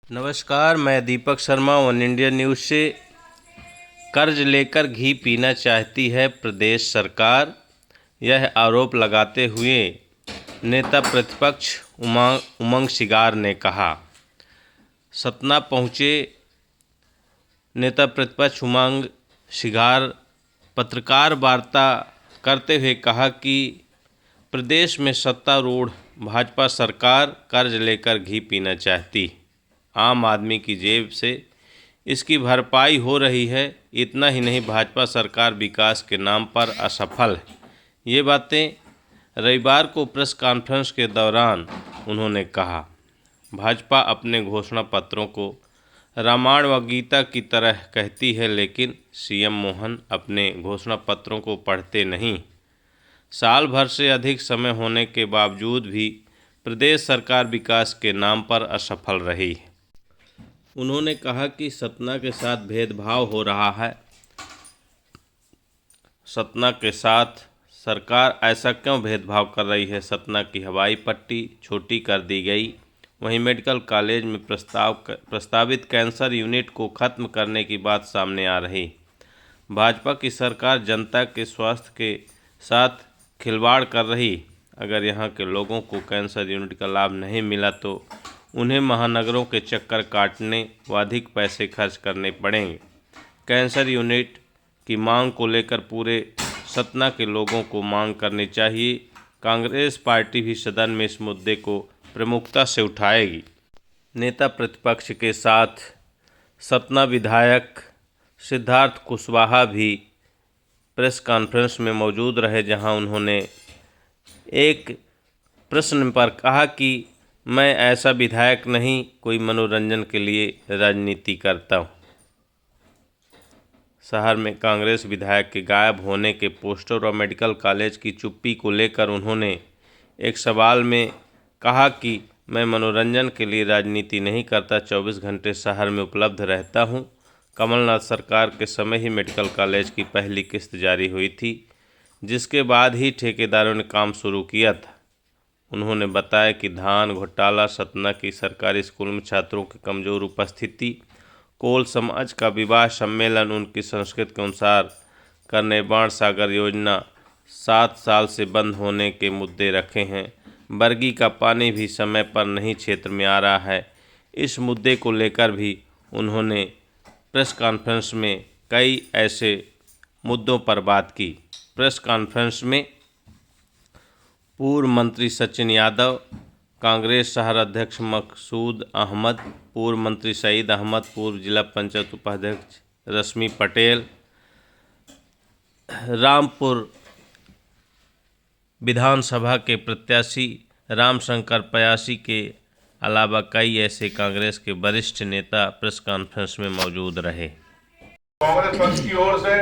नमस्कार, मैं Deepak Sharma one India news से। कर्ज लेकर घी पीना चाहती है प्रदेश सरकार, यह आरोप लगाते हुए नेता प्रतिपक्ष उमंग सिगार ने कहा। सतना पहुंचे नेता प्रतिपक्ष उमंग सिगार पत्रकार वार्ता करते हुए कहा कि प्रदेश में सत्तारूढ़ भाजपा सरकार कर्ज लेकर घी पीना चाहती, आम आदमी की जेब से इसकी भरपाई हो रही है। इतना ही नहीं, भाजपा सरकार विकास के नाम पर असफल है। ये बातें रविवार को प्रेस कॉन्फ्रेंस के दौरान उन्होंने कहा। भाजपा अपने घोषणा पत्रों को रामायण व गीता की तरह कहती है, लेकिन सीएम मोहन अपने घोषणा पत्रों को पढ़ते नहीं। साल भर से अधिक समय होने के बावजूद भी प्रदेश सरकार विकास के नाम पर असफल रही है। उन्होंने कहा कि सतना के साथ भेदभाव हो रहा है। सतना के साथ सरकार ऐसा क्यों भेदभाव कर रही है? सतना की हवाई पट्टी छोटी कर दी गई, वहीं मेडिकल कॉलेज में प्रस्तावित कैंसर यूनिट को खत्म करने की बात सामने आ रही। भाजपा की सरकार जनता के स्वास्थ्य के साथ खिलवाड़ कर रही। अगर यहाँ के लोगों को कैंसर यूनिट का लाभ नहीं मिला तो उन्हें महानगरों के चक्कर काटने व अधिक पैसे खर्च करने पड़ेंगे। कैंसर यूनिट की मांग को लेकर पूरे सतना के लोगों को मांग करनी चाहिए। कांग्रेस पार्टी भी सदन में इस मुद्दे को प्रमुखता से उठाएगी। नेता प्रतिपक्ष के साथ सतना विधायक सिद्धार्थ कुशवाहा भी प्रेस कॉन्फ्रेंस में मौजूद रहे, जहां उन्होंने एक प्रश्न पर कहा कि मैं ऐसा विधायक नहीं, कोई मनोरंजन के लिए राजनीति करता हूं। शहर में कांग्रेस विधायक के गायब होने के पोस्टर और मेडिकल कॉलेज की चुप्पी को लेकर उन्होंने एक सवाल में कहा कि मैं मनोरंजन के लिए राजनीति नहीं करता, 24 घंटे शहर में उपलब्ध रहता हूं। कमलनाथ सरकार के समय ही मेडिकल कॉलेज की पहली किस्त जारी हुई थी, जिसके बाद ही ठेकेदारों ने काम शुरू किया था। उन्होंने बताया कि धान घोटाला, सतना की सरकारी स्कूल में छात्रों की कमज़ोर उपस्थिति, कोल समाज का विवाह सम्मेलन उनकी संस्कृति के अनुसार करने, बाण सागर योजना 7 साल से बंद होने के मुद्दे रखे हैं। बरगी का पानी भी समय पर नहीं क्षेत्र में आ रहा है। इस मुद्दे को लेकर भी उन्होंने प्रेस कॉन्फ्रेंस में कई ऐसे मुद्दों पर बात की। प्रेस कॉन्फ्रेंस में पूर्व मंत्री सचिन यादव, कांग्रेस शहर अध्यक्ष मकसूद अहमद, पूर्व मंत्री सईद अहमद, पूर्व जिला पंचायत उपाध्यक्ष रश्मि पटेल, रामपुर विधानसभा के प्रत्याशी रामशंकर पयासी के अलावा कई ऐसे कांग्रेस के वरिष्ठ नेता प्रेस कॉन्फ्रेंस में मौजूद रहे। कांग्रेस पक्ष की ओर से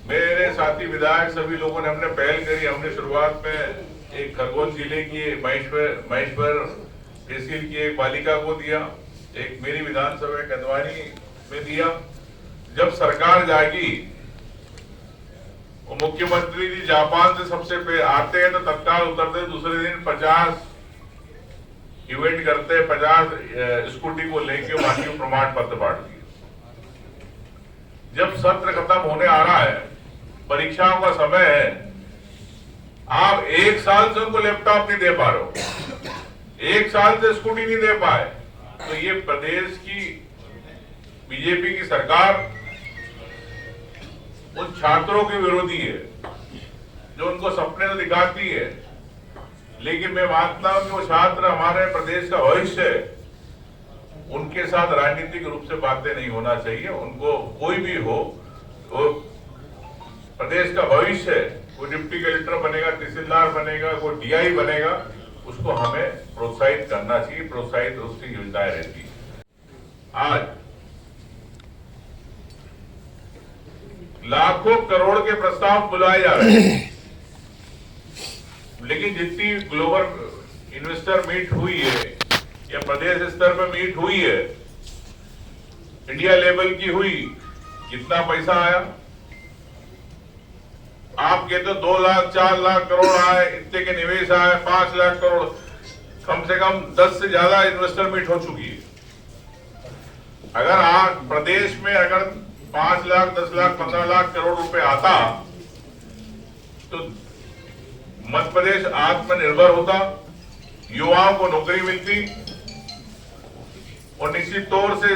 मेरे साथी विधायक सभी लोगों ने हमने पहल करी। हमने शुरुआत में एक खरगोन जिले की महेश्वर तहसील की एक बालिका को दिया, एक मेरी विधानसभा कंदवानी में दिया। जब सरकार जागी, मुख्यमंत्री जी जापान से सबसे पहले आते हैं तो तत्काल उतरते, दूसरे दिन 50 इवेंट करते, 50 स्कूटी को लेके बाकी प्रमाण पत्र बांट दिए। जब सत्र खत्म होने आ रहा है, परीक्षाओं का समय है, आप 1 साल से उनको लैपटॉप नहीं दे पा रहे हो, 1 साल से स्कूटी नहीं दे पाए, तो ये प्रदेश की बीजेपी की सरकार उन छात्रों के विरोधी है जो उनको सपने तो दिखाती है। लेकिन मैं मानता हूं कि वो छात्र हमारे प्रदेश का भविष्य है, उनके साथ राजनीतिक रूप से बातें नहीं होना चाहिए। उनको कोई भी हो, वो प्रदेश का भविष्य है, कोई डिप्टी कलेक्टर बनेगा, तहसीलदार बनेगा, कोई डीआई बनेगा, उसको हमें प्रोत्साहित करना चाहिए। प्रोत्साहित उसकी योजनाएं रहती है। आज लाखों करोड़ के प्रस्ताव बुलाए जा रहे हैं, लेकिन जितनी ग्लोबल इन्वेस्टर मीट हुई है या प्रदेश स्तर पर मीट हुई है, इंडिया लेवल की हुई, कितना पैसा आया? आप कहते 2 लाख 4 लाख करोड़ आए, इतने के निवेश आए, 5 लाख करोड़। कम से कम 10 से ज्यादा इन्वेस्टर मीट हो चुकी है। अगर आज प्रदेश में अगर 5 लाख, 10 लाख, 15 लाख करोड़ रुपए आता तो मध्य प्रदेश आत्मनिर्भर होता, युवाओं को नौकरी मिलती और निश्चित तौर से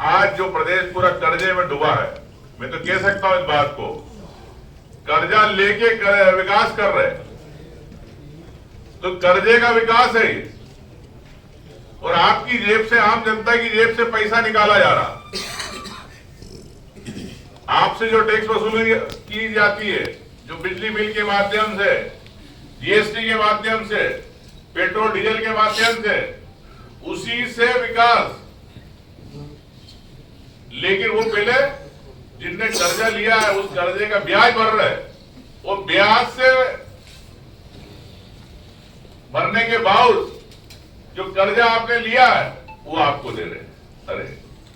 आज जो प्रदेश पूरा कर्जे में डूबा है, मैं तो कह सकता हूं इस बात को, कर्जा लेके विकास कर रहे, तो कर्जे का विकास है ये। और आपकी जेब से, आम जनता की जेब से पैसा निकाला जा रहा। आपसे जो टैक्स वसूली की जाती है, जो बिजली बिल के माध्यम से, जीएसटी के माध्यम से, पेट्रोल डीजल के माध्यम से, उसी से विकास। लेकिन वो पहले जिनने कर्जा लिया है उस कर्जे का ब्याज भर रहे, वो ब्याज से भरने के बाद जो कर्जा आपने लिया है वो आपको दे रहे। अरे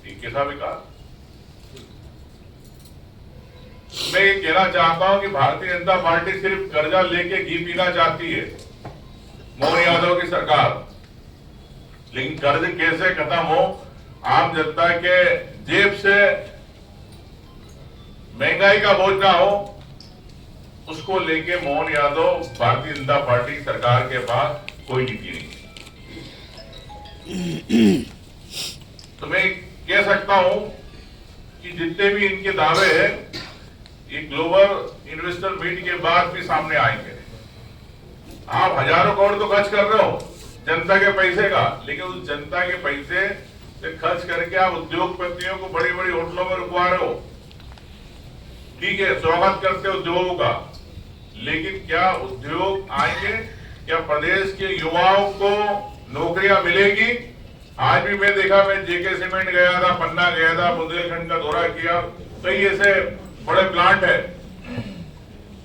ये कैसा विकास। मैं ये कहना चाहता हूं कि भारतीय जनता पार्टी सिर्फ कर्जा लेके घी पीना चाहती है, मोहन यादव की सरकार। लेकिन कर्ज कैसे खत्म हो, आम जनता के जेब से महंगाई का बोझ ना हो, उसको लेके मोहन यादव, भारतीय जनता पार्टी की सरकार के पास कोई नीति नहीं। तो मैं कह सकता हूं कि जितने भी इनके दावे हैं, ये ग्लोबल इन्वेस्टर मीट के बाद भी सामने आएंगे। आप हजारों करोड़ तो खर्च कर रहे हो जनता के पैसे का, लेकिन उस जनता के पैसे से खर्च करके आप उद्योगपतियों को बड़ी बड़ी होटलों में रुकवा रहे हो। ठीक है, स्वागत करते हो उद्योगों का, लेकिन क्या उद्योग आएंगे? क्या प्रदेश के युवाओं को नौकरियां मिलेगी? आज भी मैं देखा, मैं जेके सीमेंट गया था, पन्ना गया था, बुंदेलखंड का दौरा किया, कई ऐसे बड़े प्लांट है,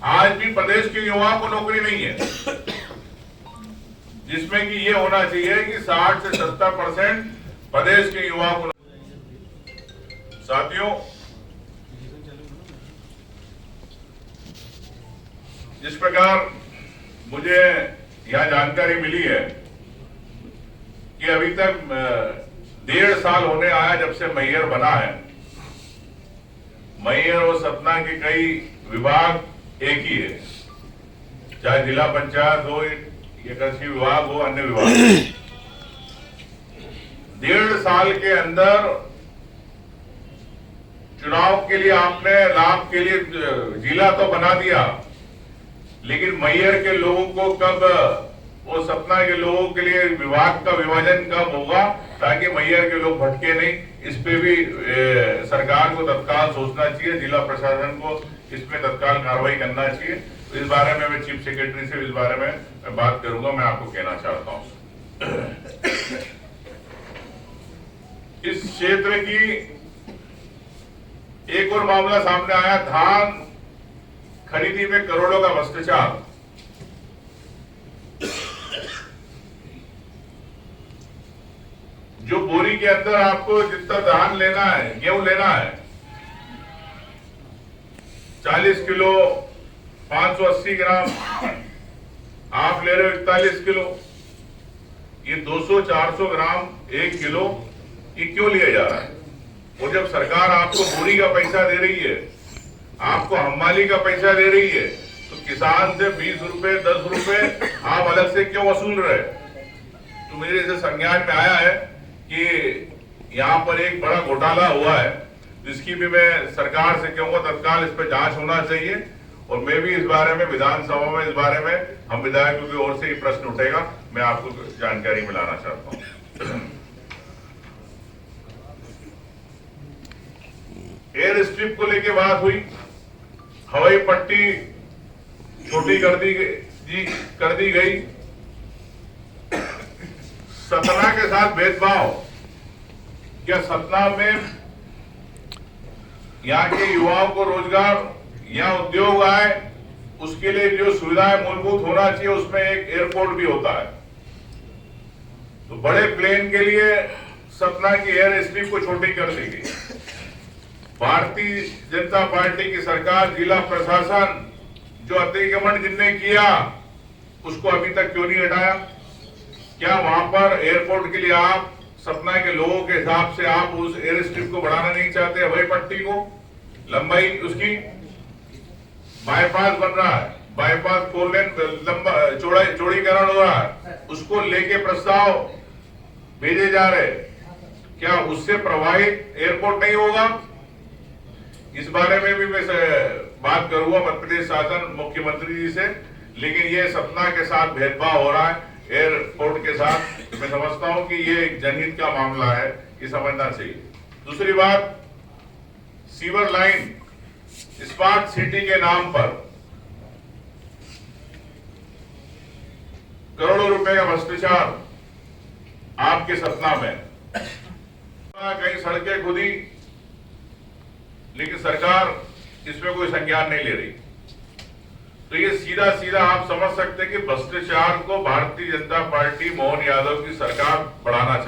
आज भी प्रदेश के युवाओं को नौकरी नहीं है, जिसमें कि ये होना चाहिए कि 60 से 70% प्रदेश के युवाओं को। साथियों, जिस प्रकार मुझे यहां जानकारी मिली है कि अभी तक 1.5 साल होने आया जब से मेयर बना है। मेयर और सतना के कई विभाग एक ही है, चाहे जिला पंचायत हो या कृषि विभाग हो, अन्य विभाग। 1.5 साल के अंदर चुनाव के लिए आपने लाभ के लिए जिला तो बना दिया, लेकिन मेयर के लोगों को कब, वो सपना के लोगों के लिए विभाग का विभाजन कब होगा, ताकि मेयर के लोग भटके नहीं। इस पे भी सरकार को तत्काल सोचना चाहिए, जिला प्रशासन को इस पे तत्काल कार्रवाई करना चाहिए। तो इस बारे में मैं चीफ सेक्रेटरी से इस बारे में बात करूंगा। मैं आपको कहना चाहता हूं, इस क्षेत्र की एक और मामला सामने आया, धान खरीदी में करोड़ों का भ्रष्टाचार। जो बोरी के अंदर आपको जितना धान लेना है, गेहूं लेना है, 40 किलो 580 ग्राम, आप ले रहे हो 41 किलो। ये 200-400 ग्राम 1 किलो, ये क्यों लिया जा रहा है? और जब सरकार आपको बोरी का पैसा दे रही है, आपको हमाली का पैसा दे रही है, तो किसान से 20 रुपए 10 रुपए आप अलग से क्यों वसूल रहे? तो मेरे इसे संज्ञान में आया है कि यहाँ पर एक बड़ा घोटाला हुआ है, जिसकी भी मैं सरकार से कहूंगा तत्काल इस पर जांच होना चाहिए। और मैं भी इस बारे में विधानसभा में, इस बारे में हम विधायकों की ओर से ही प्रश्न उठेगा, मैं आपको जानकारी मिलाना चाहता हूँ। एयर स्ट्रिप को लेके बात हुई, हवाई पट्टी छोटी कर दी गई। सतना के साथ भेदभाव, क्या सतना में यहाँ के युवाओं को रोजगार या उद्योग आए, उसके लिए जो सुविधाएं मूलभूत होना चाहिए, उसमें एक एयरपोर्ट भी होता है। तो बड़े प्लेन के लिए सतना की एयर स्ट्रिप को छोटी कर दी गई। भारतीय जनता पार्टी की सरकार, जिला प्रशासन, जो अतिक्रमण जिनने किया उसको अभी तक क्यों नहीं हटाया? क्या वहां पर एयरपोर्ट के लिए आप सतना के लोगों के हिसाब से आप उस एयर स्ट्रिप को बढ़ाना नहीं चाहते? हवाई पट्टी को लंबाई उसकी बाईपास बन रहा है, बाईपास 4 लेन लंबा चौड़ीकरण हो रहा है, उसको लेके प्रस्ताव भेजे जा रहे, क्या उससे प्रभावित एयरपोर्ट नहीं होगा? इस बारे में भी मैं बात करूंगा मध्य प्रदेश शासन मुख्यमंत्री जी से, लेकिन ये सतना के साथ भेदभाव हो रहा है एयरपोर्ट के साथ। मैं समझता हूं कि ये एक जनहित का मामला है, ये समझना चाहिए। दूसरी बात, सीवर लाइन स्मार्ट सिटी के नाम पर करोड़ों रुपए का भ्रष्टाचार आपके सतना में, कई सड़कें खुदी लेकिन सरकार इसमें कोई संज्ञान नहीं ले रही। तो ये सीधा सीधा आप समझ सकते हैं कि भ्रष्टाचार को भारतीय जनता पार्टी मोहन यादव की सरकार बढ़ाना चाहती है।